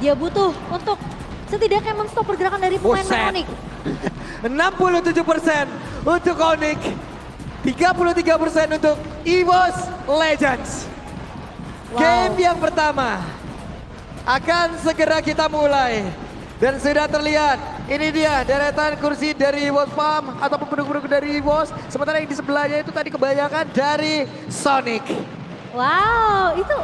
Dia butuh untuk setidaknya men-stop pergerakan dari pemain Buset. Onyx. 67% untuk Onyx, 33% untuk EVOS Legends. Wow. Game yang pertama akan segera kita mulai. Dan sudah terlihat, ini dia deretan kursi dari EVOS Farm ataupun pendukung-pendukung dari EVOS. Sementara yang di sebelahnya itu tadi kebanyakan dari Sonic. Wow, itu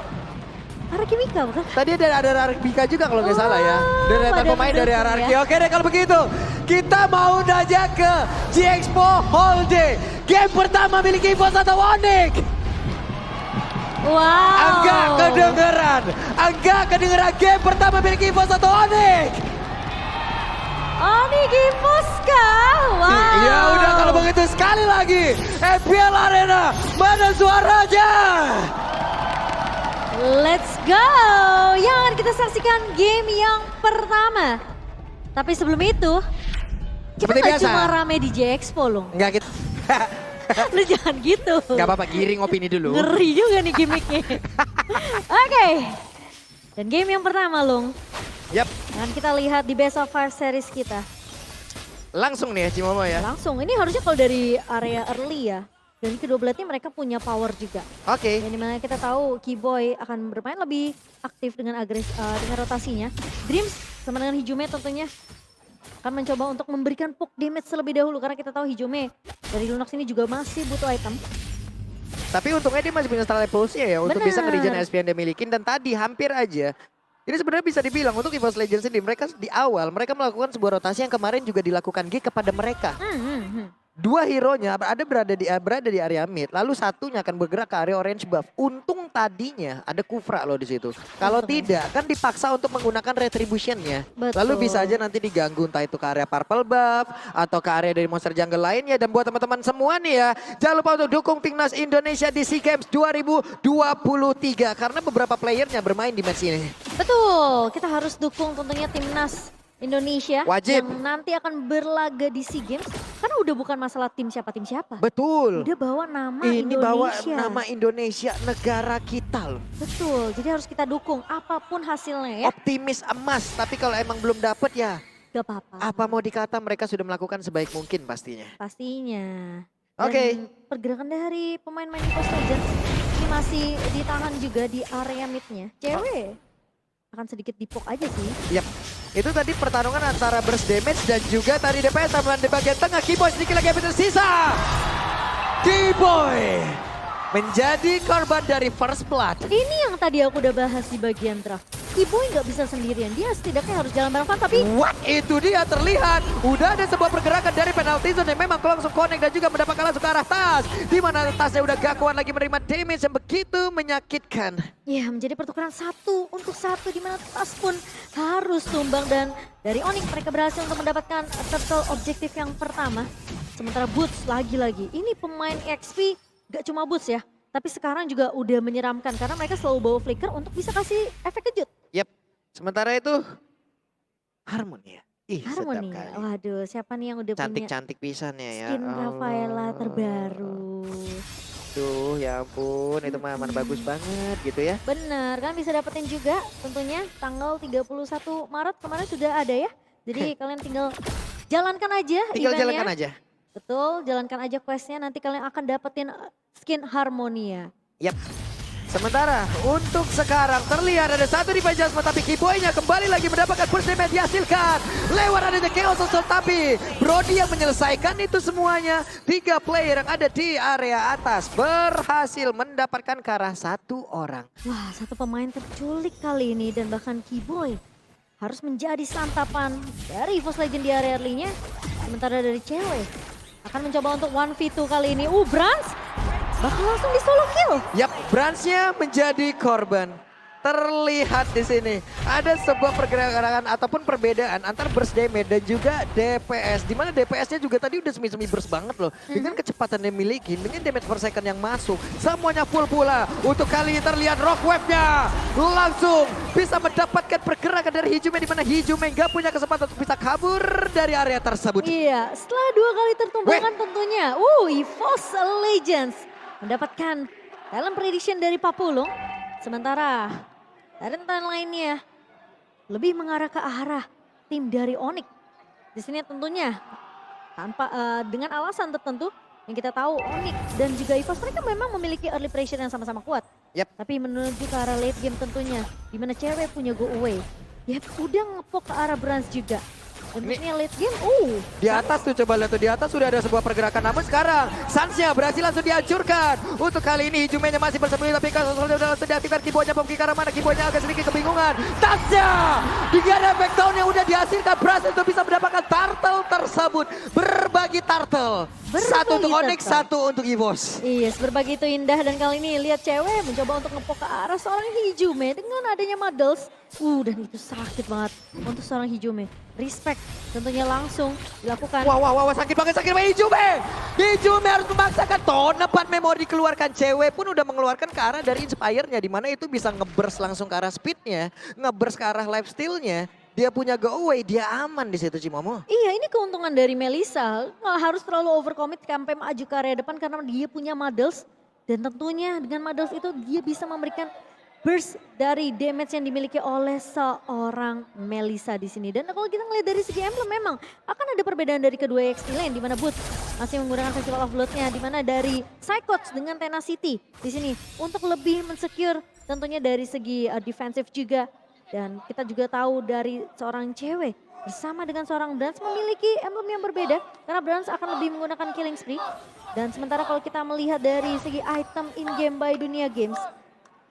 Araki Mika bukan? Tadi ada Ararbika juga kalau nggak salah ya. Deretan pada pemain dari mendukung Ararki. ya. Oke deh kalau begitu, kita mau aja ke G-Expo Hall D. Game pertama milik EVOS atau Onyx. Wow. Enggak kedengeran game pertama milik EVOS atau Onyx. Onyx EVOS kah? Wow. Ya udah kalau begitu sekali lagi FPL Arena, mana suaranya? Let's go. Yang akan kita saksikan game yang pertama. Tapi sebelum itu, kita Seperti nggak biasa. cuma rame di J-Expo loh. Enggak gitu. Lu jangan gitu. Enggak apa-apa, giring opini dulu. Ngeri juga nih gimmicknya. Oke. Dan game yang pertama, Lung. Yap, Akan kita lihat di Best of 5 series kita. langsung nih ya Cimomo ya. Langsung, ini harusnya kalau dari area early ya. Dan kedua belah tim mereka punya power juga. Oke. Yang dimana kita tahu Keyboy akan bermain lebih aktif dengan dengan rotasinya. Dreams sama dengan Hijume tentunya akan mencoba untuk memberikan poke damage terlebih dahulu. Karena kita tahu Hijume dari Lunox ini juga masih butuh item. Tapi untungnya dia masih punya style pulse ya untuk bisa Benar. nge-regen SP yang dia milikin. Dan tadi hampir aja. Ini sebenarnya bisa dibilang untuk EVOS Legends sendiri, mereka di awal mereka melakukan sebuah rotasi yang kemarin juga dilakukan G kepada mereka. Dua hero-nya berada di area mid, lalu satunya akan bergerak ke area orange buff. Untung tadinya ada Kufra loh di situ. Kalau tidak kan dipaksa untuk menggunakan retribution-nya. Betul. Lalu bisa aja nanti diganggu entah itu ke area purple buff atau ke area dari monster jungle lainnya. Dan buat teman-teman semua nih ya, jangan lupa untuk dukung Timnas Indonesia di SEA Games 2023 karena beberapa playernya bermain di match ini. Betul, kita harus dukung tentunya Timnas Indonesia. Wajib. Yang nanti akan berlaga di SEA Games. Karena udah bukan masalah tim siapa. Betul. Udah bawa nama Ini bawa Indonesia. nama Indonesia, negara kita loh. Betul, jadi harus kita dukung apapun hasilnya ya. Optimis emas, tapi kalau emang belum dapet ya Gak apa-apa. apa mau dikata mereka sudah melakukan sebaik mungkin pastinya. Pastinya. Oke. Dan pergerakan dari pemain-pemain League of Legends ini masih ditahan juga di area midnya. Cewek akan sedikit dipok aja sih. Yap. Itu tadi pertarungan antara burst damage dan juga tadi DPS tambahan di bagian tengah. Keyboy sedikit lagi yang tersisa. Keyboy menjadi korban dari first blood. Ini yang tadi aku udah bahas di bagian draft. Keyboy nggak bisa sendirian, dia setidaknya harus jalan bareng Fan, tapi What itu dia terlihat. Udah ada sebuah pergerakan dari penalty zone yang memang langsung connect dan juga mendapatkan langsung ke arah tas. Di mana tasnya udah gak kuat lagi menerima damage yang begitu menyakitkan. ya menjadi pertukaran 1 untuk 1 di mana Tas pun harus tumbang dan dari Onyx mereka berhasil untuk mendapatkan turtle objektif yang pertama. Sementara Boots lagi-lagi, ini pemain XP gak cuma Boots ya, tapi sekarang juga udah menyeramkan karena mereka selalu bawa flicker untuk bisa kasih efek kejut. Yap. Sementara itu Harmony ya. Ih, Harmony, sedap kali. waduh siapa nih yang udah punya Cantik-cantik pisannya ya. skin Rafaela terbaru. Tuh ya ampun, itu mah aman bagus banget gitu ya. Bener, kan bisa dapetin juga tentunya tanggal 31 Maret kemarin sudah ada ya. Jadi kalian tinggal jalankan aja Tinggal eventnya. jalankan aja. Betul, jalankan aja questnya nanti kalian akan dapetin skin Harmonia. Yap. Sementara untuk sekarang terlihat ada satu di Jasmine tapi Keyboy-nya kembali lagi mendapatkan burst damage dihasilkan. Lewat adanya Chaos Soul tapi Brody yang menyelesaikan itu semuanya. 3 player yang ada di area atas berhasil mendapatkan ke arah 1 orang. Wah, satu pemain terculik kali ini dan bahkan Keyboy harus menjadi santapan dari EVOS Legend di area early-nya. Sementara dari cewek akan mencoba untuk 1v2 kali ini. Brans bakal langsung di solo kill. Yap, Brans-nya menjadi korban. Terlihat di sini ada sebuah pergerakan ataupun perbedaan antara burst damage dan juga DPS. Di mana DPS-nya juga tadi udah semi-semi burst banget loh. Dengan kecepatan yang miliki, dengan damage per second yang masuk, semuanya full pula. Untuk kali ini terlihat Rock Wave-nya langsung bisa mendapatkan pergerakan dari Hijume, di mana Hijume nggak punya kesempatan untuk bisa kabur dari area tersebut. Iya, setelah 2 kali tertumbangkan tentunya. EVOS Legends mendapatkan talent prediction dari Papulung. Sementara talent lainnya lebih mengarah ke arah tim dari Onyx. Di sini tentunya tanpa dengan alasan tertentu yang kita tahu Onyx dan juga EVOS mereka memang memiliki early pressure yang sama-sama kuat. Yap. Tapi menuju ke arah late game tentunya, di mana cewek punya go away. Ya udah ngepok ke arah Brans juga. Dan tentunya late game, Di atas tuh coba lihat tuh, di atas sudah ada sebuah pergerakan. Namun sekarang Suns-nya berhasil langsung dihancurkan. Untuk kali ini Hijumenya masih bersembunyi, tapi kalau sudah langsung diaktifkan Kibonya, bom ke arah mana? Kibonya agak sedikit kebingungan. Tasnya! Dengan efek down yang udah dihasilkan, berhasil untuk bisa mendapatkan turtle tersebut. Berbagi turtle. Satu untuk Onyx, satu untuk EVOS. Iya, berbagi itu indah dan kali ini lihat cewek mencoba untuk ngepok ke arah seorang Hijume dengan adanya Muddles. Dan itu sakit banget untuk seorang Hijume. Respect tentunya langsung dilakukan. Wah, sakit banget Hijume. Hijume harus memaksakan tone 4 memori dikeluarkan. Cewek pun udah mengeluarkan ke arah dari Inspire-nya, di mana itu bisa ngeburst langsung ke arah speed-nya, ngeburst ke arah lifesteal-nya. Dia punya go away, dia aman di situ Cimomo. Iya, ini keuntungan dari Melissa. Nggak harus terlalu overcommit sampai maju ke area depan karena dia punya Muddles. Dan tentunya dengan Muddles itu dia bisa memberikan burst dari damage yang dimiliki oleh seorang Melissa di sini. Dan kalau kita ngeliat dari segi emblem memang akan ada perbedaan dari kedua XP lane di mana Boots masih menggunakan Festival of Blood-nya, di mana dari Psychots dengan Tenacity di sini untuk lebih mensecure tentunya dari segi defensif juga. Dan kita juga tahu dari seorang cewek bersama dengan seorang Brans memiliki emblem yang berbeda karena Brans akan lebih menggunakan killing spree. Dan sementara kalau kita melihat dari segi item in-game by Dunia Games,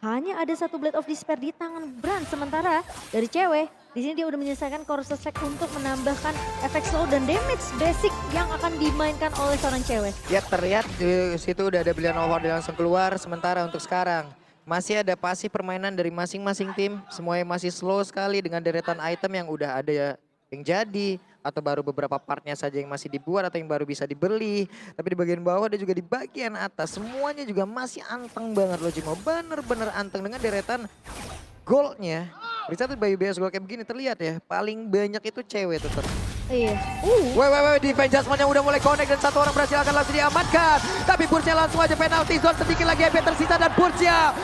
hanya ada satu Blade of Despair di tangan Brans. Sementara dari cewek, di sini dia udah menyelesaikan Chorus Effect untuk menambahkan efek slow dan damage basic yang akan dimainkan oleh seorang cewek. Ya terlihat di situ udah ada Brilliant Overlord yang langsung keluar. Sementara untuk sekarang masih ada pasif permainan dari masing-masing tim. Semuanya masih slow sekali dengan deretan item yang udah ada yang jadi. Atau baru beberapa partnya saja yang masih dibuat atau yang baru bisa dibeli. Tapi di bagian bawah dan juga di bagian atas semuanya juga masih anteng banget loh Cimo. Bener-bener anteng dengan deretan goldnya. Bisa tuh Bayu BS Gold kayak begini terlihat ya. Paling banyak itu cewek tetap. Iya. Defense Jasmine yang udah mulai connect dan satu orang berhasil akan langsung diamankan. Tapi Burtsnya langsung aja penalty zone, sedikit lagi HP tersisa dan Burtsnya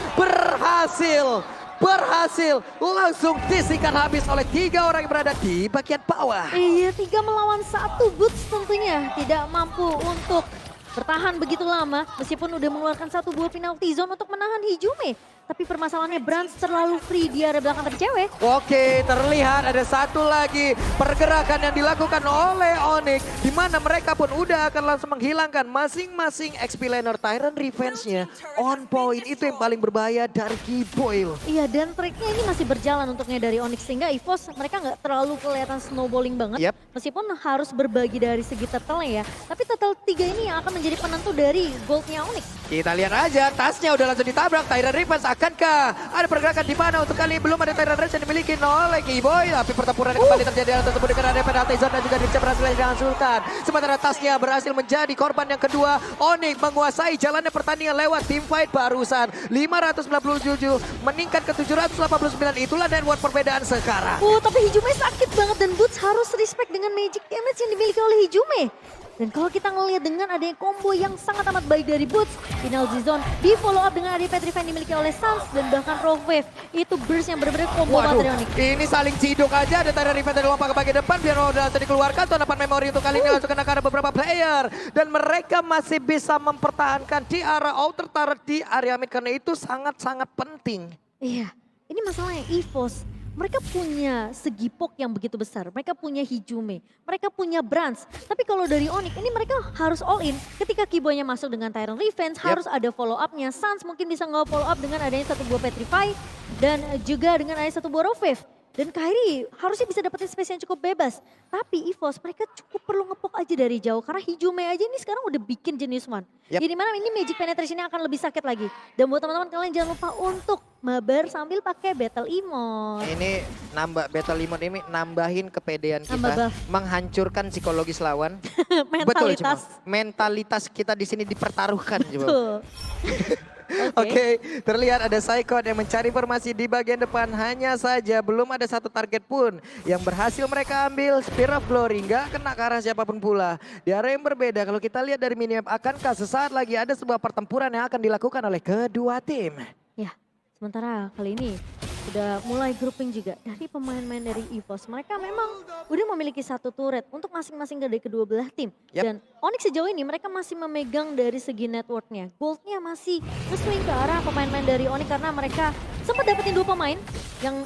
berhasil langsung disingkat habis oleh 3 orang yang berada di bagian bawah. Iya, 3 melawan 1 Boots tentunya tidak mampu untuk bertahan begitu lama meskipun udah mengeluarkan satu buah penalty zone untuk menahan Hijume. Tapi permasalahannya Brans terlalu free di area belakang dari cewek. Oke, terlihat ada satu lagi pergerakan yang dilakukan oleh Onyx. Di mana mereka pun udah akan langsung menghilangkan masing-masing XP laner. Tyrant Revenge-nya on point. Itu yang paling berbahaya dari Kiboil. Iya, dan tracknya ini masih berjalan untuknya dari Onyx. Sehingga EVOS mereka nggak terlalu kelihatan snowballing banget. Yep. Meskipun harus berbagi dari segi turtle-nya ya. Tapi turtle 3 ini yang akan menjadi penentu dari goldnya Onyx. Kita lihat aja, tasnya udah langsung ditabrak. Tyrant Revenge akankah ada pergerakan di mana? Untuk kali belum ada Tyrant Revenge yang dimiliki oleh Kiboy. Tapi pertempuran kembali terjadi tersebut dengan ada penalty zone dan juga Dripsa berhasil dihancurkan. Sementara tasnya berhasil menjadi korban yang kedua. Onyx menguasai jalannya pertandingan lewat teamfight barusan. 597 meningkat ke 789. Itulah network perbedaan sekarang. Tapi Hijume sakit banget dan Boots harus respect dengan magic damage yang dimiliki oleh Hijume. Dan kalau kita ngelihat dengan adanya combo yang sangat amat baik dari Boots, final zone di follow up dengan adanya Petrify yang dimiliki oleh Suns dan bahkan Rogue Wave. Itu burst yang benar-benar combo banget dari Onyx. Ini saling ciduk aja, ada Tyrant Revenge dari lompat ke bagian depan, biar udah dikeluarkan, tuh dapat memori untuk kali ini langsung kena ke arah beberapa player. Dan mereka masih bisa mempertahankan di arah outer turret di area mid, karena itu sangat-sangat penting. Iya, ini masalahnya EVOS. Mereka punya segi pok yang begitu besar, mereka punya Hijume, mereka punya Brans. Tapi kalau dari Onyx ini mereka harus all in. Ketika Kibonya masuk dengan Tyrant Revenge harus ada follow up-nya. Suns mungkin bisa nge follow up dengan adanya satu buah Petrify dan juga dengan adanya satu buah Rogue Wave. Dan Kairi harusnya bisa dapetin space yang cukup bebas. Tapi EVOS mereka cukup perlu ngepok aja dari jauh. Karena Hijume aja ini sekarang udah bikin jenis one. Jadi mana ini magic penetration-nya akan lebih sakit lagi. Dan buat teman-teman kalian jangan lupa untuk mabar sambil pakai battle emote. Ini nambah battle emote ini nambahin kepedean kita. Menghancurkan psikologis lawan. Mentalitas. Betul, mentalitas kita di sini dipertaruhkan. Betul. Oke, terlihat ada Psychot yang mencari formasi di bagian depan. Hanya saja belum ada satu target pun yang berhasil mereka ambil. Spear of Glory nggak kena ke arah siapapun pula. Di area yang berbeda, kalau kita lihat dari minimap, akankah sesaat lagi ada sebuah pertempuran yang akan dilakukan oleh kedua tim? Ya, sementara kali ini Udah mulai grouping juga dari pemain-pemain dari EVOS. Mereka memang udah memiliki satu turret untuk masing-masing dari kedua belah tim. Yap. Dan Onyx sejauh ini mereka masih memegang dari segi networknya. Goldnya masih nge-swing ke arah pemain-pemain dari Onyx karena mereka sempat dapetin 2 pemain yang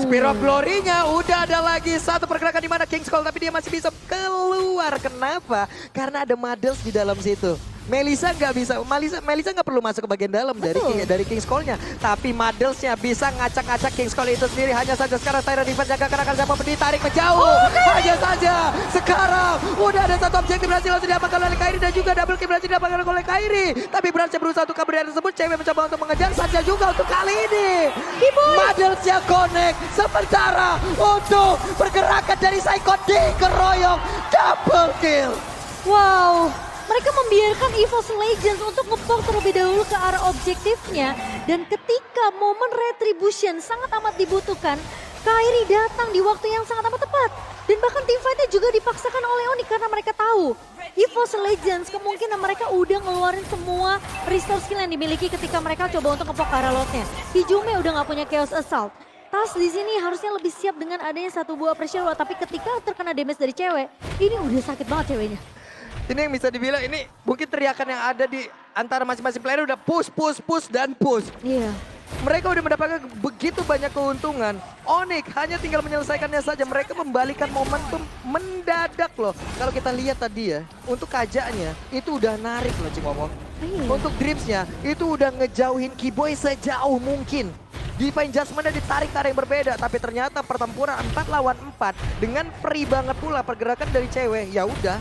Spear of Glory-nya udah ada lagi satu pergerakan di mana King's Call tapi dia masih bisa keluar. Kenapa? Karena ada Madels di dalam situ. Melisa nggak bisa, Melisa nggak perlu masuk ke bagian dalam dari King's Call-nya. Tapi Madelsnya bisa ngacak-ngacak King's Call itu sendiri. Hanya saja sekarang Tyra Defense jaga gerakan siapa ditarik menjauh. Hanya saja sekarang udah ada satu objektif berhasil langsung diamankan oleh Kairi dan juga double kill berhasil diamankan oleh Kairi. Tapi Brans berusaha untuk kabur dari tersebut. Cewek mencoba untuk mengejar saja juga untuk kali ini. Madelsnya connect sementara untuk pergerakan dari Psycho dikeroyok double kill. wow. Mereka membiarkan EVOS Legends untuk nge-pull terlebih dahulu ke arah objektifnya. Dan ketika momen retribution sangat amat dibutuhkan, Kairi datang di waktu yang sangat amat tepat. Dan bahkan teamfight-nya juga dipaksakan oleh Onyx karena mereka tahu EVOS Legends kemungkinan mereka udah ngeluarin semua restore skill yang dimiliki ketika mereka coba untuk nge-pull ke arah lotnya. Hijaume udah gak punya Chaos Assault. Tas di sini harusnya lebih siap dengan adanya satu buah pressure wall, tapi ketika terkena damage dari cewek, ini udah sakit banget ceweknya. Ini yang bisa dibilang ini mungkin teriakan yang ada di antara masing-masing player udah push, dan push. Iya. Mereka udah mendapatkan begitu banyak keuntungan. Onyx hanya tinggal menyelesaikannya saja. Mereka membalikan momentum mendadak loh. Kalau kita lihat tadi ya, untuk kajaknya itu udah narik loh Cimomo. Iya. Untuk Dreamsnya itu udah ngejauhin Kiboy sejauh mungkin. Divine Judgment-nya ditarik ke arah yang berbeda. Tapi ternyata pertempuran 4 lawan 4 dengan free banget pula pergerakan dari cewek. Ya udah.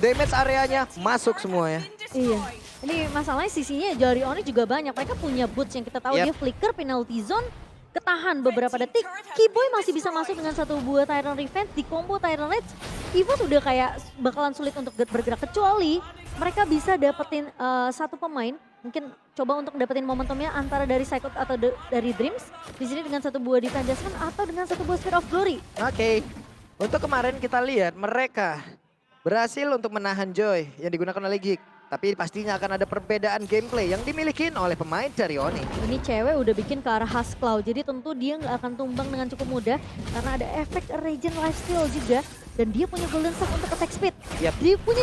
Damage areanya masuk semua ya. Iya. Ini masalahnya sisinya dari Onyx juga banyak. Mereka punya boots yang kita tahu dia flicker, penalty zone, ketahan beberapa detik. Kiboy masih bisa masuk dengan satu buah Tyrant Revenge di combo Tyrant Rage. EVOS udah kayak bakalan sulit untuk bergerak kecuali mereka bisa dapetin satu pemain. Mungkin coba untuk dapetin momentumnya antara dari Psycho atau dari Dreams. Di sini dengan satu buah Divine Judgment atau dengan satu buah Spear of Glory. Oke. Untuk kemarin kita lihat mereka berhasil untuk menahan Joy yang digunakan oleh Geek. Tapi pastinya akan ada perbedaan gameplay yang dimiliki oleh pemain dari Onyx. Ini cewek udah bikin ke arah Husklaw, jadi tentu dia nggak akan tumbang dengan cukup mudah. Karena ada efek Regen Lifesteal juga. Dan dia punya Golden Staff untuk attack speed. Yep. Dia punya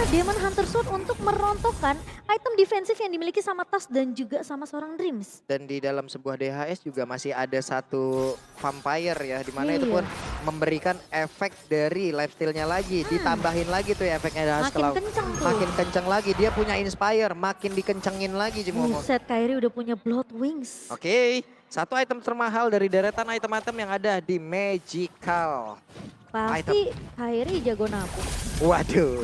Demon Hunter Sword untuk merontokkan item defensif yang dimiliki sama Tas dan juga sama seorang Dreams. Dan di dalam sebuah DHS juga masih ada satu Vampire ya. Dimana itu pun memberikan efek dari lifesteal-nya lagi. Ditambahin lagi tuh ya efeknya dari Husklaw. Makin kenceng tuh. Makin kenceng lagi. Dia punya Inspire. Makin dikencengin lagi Cimomo. Buset, Kairi udah punya Blood Wings. Oke. Satu item termahal dari deretan item-item yang ada di Magical. Pasti Kairi jago nabung. Waduh,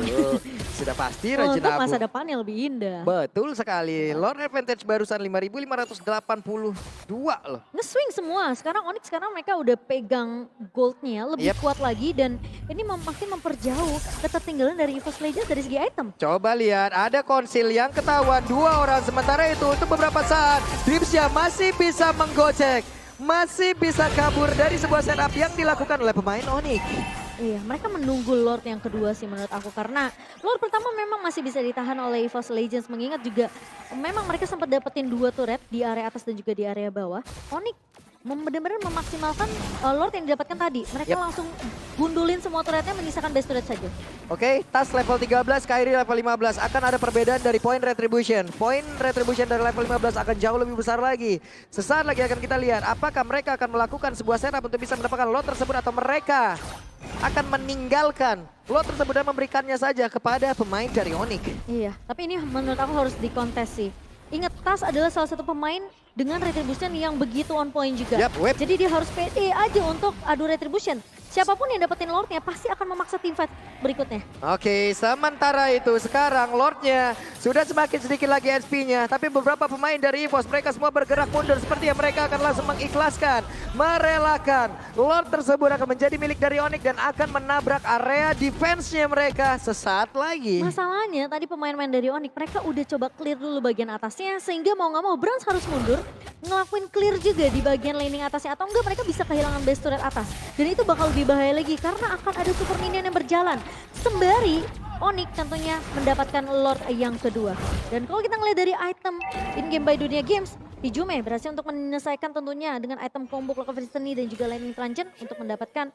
sudah pasti rajin Untuk nabung. masa depannya lebih indah. Betul sekali. Lord Advantage barusan 5.582 loh. Nge-swing semua. Sekarang Onyx mereka udah pegang goldnya lebih kuat lagi dan ini makin memperjauh ketertinggalan dari EVOS Legends dari segi item. Coba lihat, ada konsil yang ketahuan 2 orang. Sementara itu untuk beberapa saat Dreamsnya masih bisa menggocek. Masih bisa kabur dari sebuah setup yang dilakukan oleh pemain Onyx. Iya, mereka menunggu Lord yang kedua sih menurut aku. Karena Lord pertama memang masih bisa ditahan oleh EVOS Legends. Mengingat juga memang mereka sempat dapetin 2 turret di area atas dan juga di area bawah. Onyx benar-benar memaksimalkan Lord yang didapatkan tadi. Mereka langsung gundulin semua turretnya, menyisakan base turret saja. Oke, Tas level 13, Kairi level 15. Akan ada perbedaan dari point retribution. Point retribution dari level 15 akan jauh lebih besar lagi. Sesaat lagi akan kita lihat apakah mereka akan melakukan sebuah setup untuk bisa mendapatkan lot tersebut atau mereka akan meninggalkan lot tersebut dan memberikannya saja kepada pemain dari Onyx. Iya, tapi ini menurut aku harus dikontes sih. Ingat, Tas adalah salah satu pemain dengan retribution yang begitu on point juga. Jadi dia harus pede aja untuk adu retribution. Siapapun yang dapetin Lordnya pasti akan memaksa teamfight berikutnya. Oke, sementara itu sekarang Lordnya sudah semakin sedikit lagi HP-nya. Tapi beberapa pemain dari EVOS mereka semua bergerak mundur. Seperti yang mereka akan langsung mengikhlaskan, merelakan. Lord tersebut akan menjadi milik dari Onyx dan akan menabrak area defense-nya mereka sesaat lagi. Masalahnya tadi pemain-pemain dari Onyx mereka udah coba clear dulu bagian atasnya. Sehingga mau nggak mau Brans harus mundur. Ngelakuin clear juga di bagian laning atasnya. Atau enggak mereka bisa kehilangan base turret atas. Dan itu bakal lebih bahaya lagi karena akan ada super minion yang berjalan. Sembari Onyx tentunya mendapatkan Lord yang kedua. Dan kalau kita ngeliat dari item in game by Dunia Games, Hijume berhasil untuk menyelesaikan tentunya dengan item combo Clock of Destiny dan juga Lightning Transient untuk mendapatkan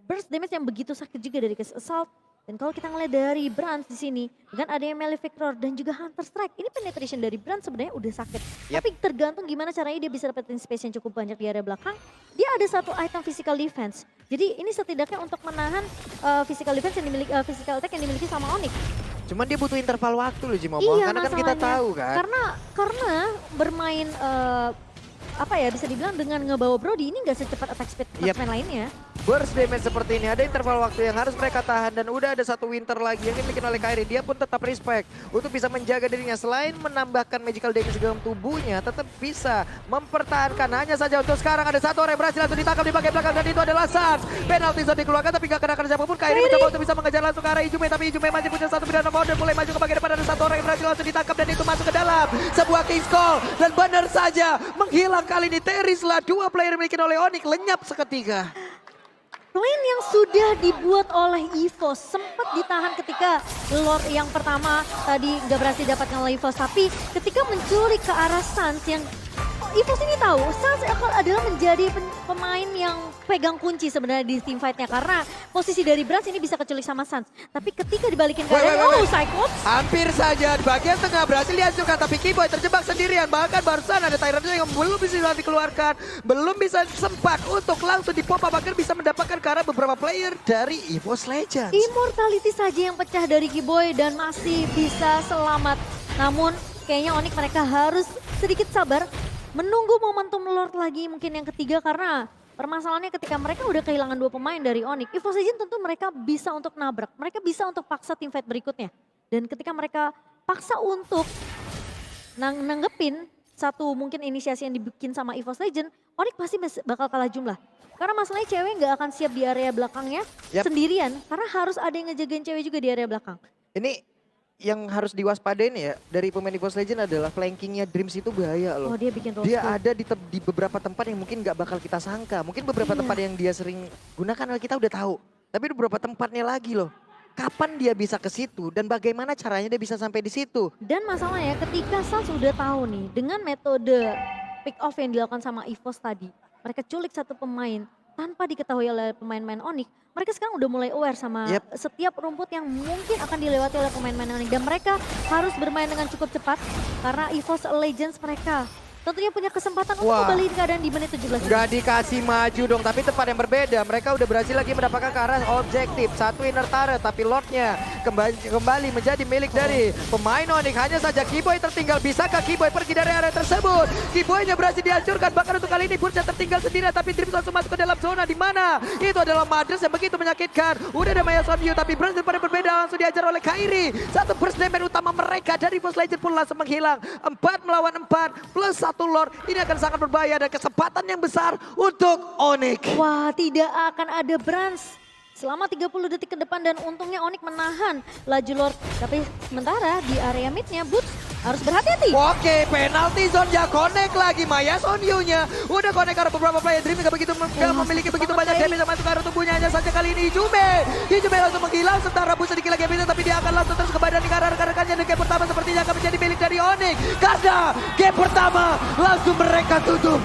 burst damage yang begitu sakit juga dari Cast Assault. Dan kalau kita ngeliat dari Brand di sini dengan adanya Malefic Roar dan juga Hunter Strike, ini penetration dari Brand sebenarnya udah sakit. Tapi tergantung gimana caranya dia bisa dapetin space yang cukup banyak di area belakang. Dia ada satu item physical defense. Jadi ini setidaknya untuk menahan physical defense yang dimiliki physical attack yang dimiliki sama Onyx. Cuman dia butuh interval waktu loh Jimomo, Iya, karena kan kita tahu kan. Karena bermain apa ya bisa dibilang dengan ngebawa Brody ini nggak secepat attack speed marksman lainnya. Burst damage seperti ini, ada interval waktu yang harus mereka tahan dan udah ada satu Winter lagi yang dimiliki oleh Kairi. Dia pun tetap respect untuk bisa menjaga dirinya selain menambahkan magical damage dalam tubuhnya, tetap bisa mempertahankan. Hanya saja untuk sekarang ada satu orang yang berhasil langsung ditangkap di bagian belakang dan itu adalah Sans. Penalti zone dikeluarkan tapi gak kenakan siapapun. Kairi mencoba untuk bisa mengejar langsung ke arah Hijume, tapi Hijume masih punya satu pidana mode dan mulai maju ke bagian depan. Ada satu orang yang berhasil langsung ditangkap dan itu masuk ke dalam sebuah King's Call dan benar saja menghilang kali ini. Terisla, dua player dimiliki oleh Onyx lenyap seketika. Plan yang sudah dibuat oleh EVOS sempat ditahan ketika Lord yang pertama tadi nggak berhasil dapatkan oleh EVOS. Tapi ketika mencuri ke arah Sans yang EVOS ini tahu Sans adalah menjadi pemain yang pegang kunci sebenarnya di team fight-nya. Karena posisi dari Brans ini bisa keculik sama Sans. Tapi ketika dibalikin ke arah Cyclops. Hampir saja di bagian tengah berhasil dihancurkan tapi Kiboy terjebak sendirian. Bahkan barusan ada Tyrant yang belum bisa dikeluarkan. Belum bisa sempat untuk langsung dipop-up agar bisa mendapatkan ke arah beberapa player dari EVOS Legends. Immortality saja yang pecah dari Kiboy dan masih bisa selamat. Namun kayaknya Onyx mereka harus sedikit sabar. Menunggu momentum Lord lagi mungkin yang ketiga karena permasalahannya ketika mereka udah kehilangan dua pemain dari Onyx. EVOS Legends tentu mereka bisa untuk nabrak. Mereka bisa untuk paksa tim fight berikutnya. Dan ketika mereka paksa untuk nanggepin satu mungkin inisiasi yang dibikin sama EVOS Legends, Onyx pasti bakal kalah jumlah. Karena masalahnya cewek nggak akan siap di area belakangnya sendirian. Karena harus ada yang ngejagain cewek juga di area belakang. Ini yang harus diwaspadain ya dari pemain EVOS Legends adalah flankingnya Dreams itu bahaya loh. Oh dia bikin Dia ada di beberapa tempat yang mungkin nggak bakal kita sangka. Mungkin beberapa tempat yang dia sering gunakan kita udah tahu. Tapi ada beberapa tempatnya lagi loh. Kapan dia bisa ke situ dan bagaimana caranya dia bisa sampai di situ. Dan masalahnya ketika Sans udah tahu nih dengan metode pick off yang dilakukan sama EVOS tadi. Mereka culik satu pemain tanpa diketahui oleh pemain-pemain Onyx. Mereka sekarang udah mulai aware sama setiap rumput yang mungkin akan dilewati oleh pemain-pemain Onyx. Dan mereka harus bermain dengan cukup cepat karena EVOS Legends mereka tentunya punya kesempatan untuk kembali keadaan di menit 17. Gak dikasih maju dong, tapi tempat yang berbeda. Mereka udah berhasil lagi mendapatkan ke arah objektif. Satu inner turret, tapi Lordnya kembali menjadi milik dari pemain Onyx. Hanya saja Kiboy tertinggal. Bisakah Kiboy pergi dari area tersebut? Kiboynya berhasil dihancurkan. Bahkan untuk kali ini Bursa tertinggal sendirian, tapi Dreams langsung masuk ke dalam zona. Di mana itu adalah Madras yang begitu menyakitkan. Udah ada Maya Sonyu, tapi Burst daripada berbeda langsung diajar oleh Kairi. Satu burst damage utama mereka dari EVOS Legends pun langsung menghilang. 4 melawan 4 plus 1 Lord. Ini akan sangat berbahaya dan kesempatan yang besar untuk Onyx. Wah, tidak akan ada Brans selama 30 detik ke depan dan untungnya Onyx menahan laju Lord. Tapi sementara di area midnya Boots harus berhati-hati. Oke, penalti zone ya connect lagi Maya Sonyu-nya. Udah connect karena beberapa player Dream gak memiliki begitu banyak damage yang masuk ke arah tubuhnya. Hanya saja kali ini Hijume langsung menghilang sementara Boots sedikit lagi bisa tapi dia akan langsung terus ke badan di arah rekan-rekannya. Dan game pertama sepertinya akan menjadi milik dari Onyx. Karena game pertama langsung mereka tutup.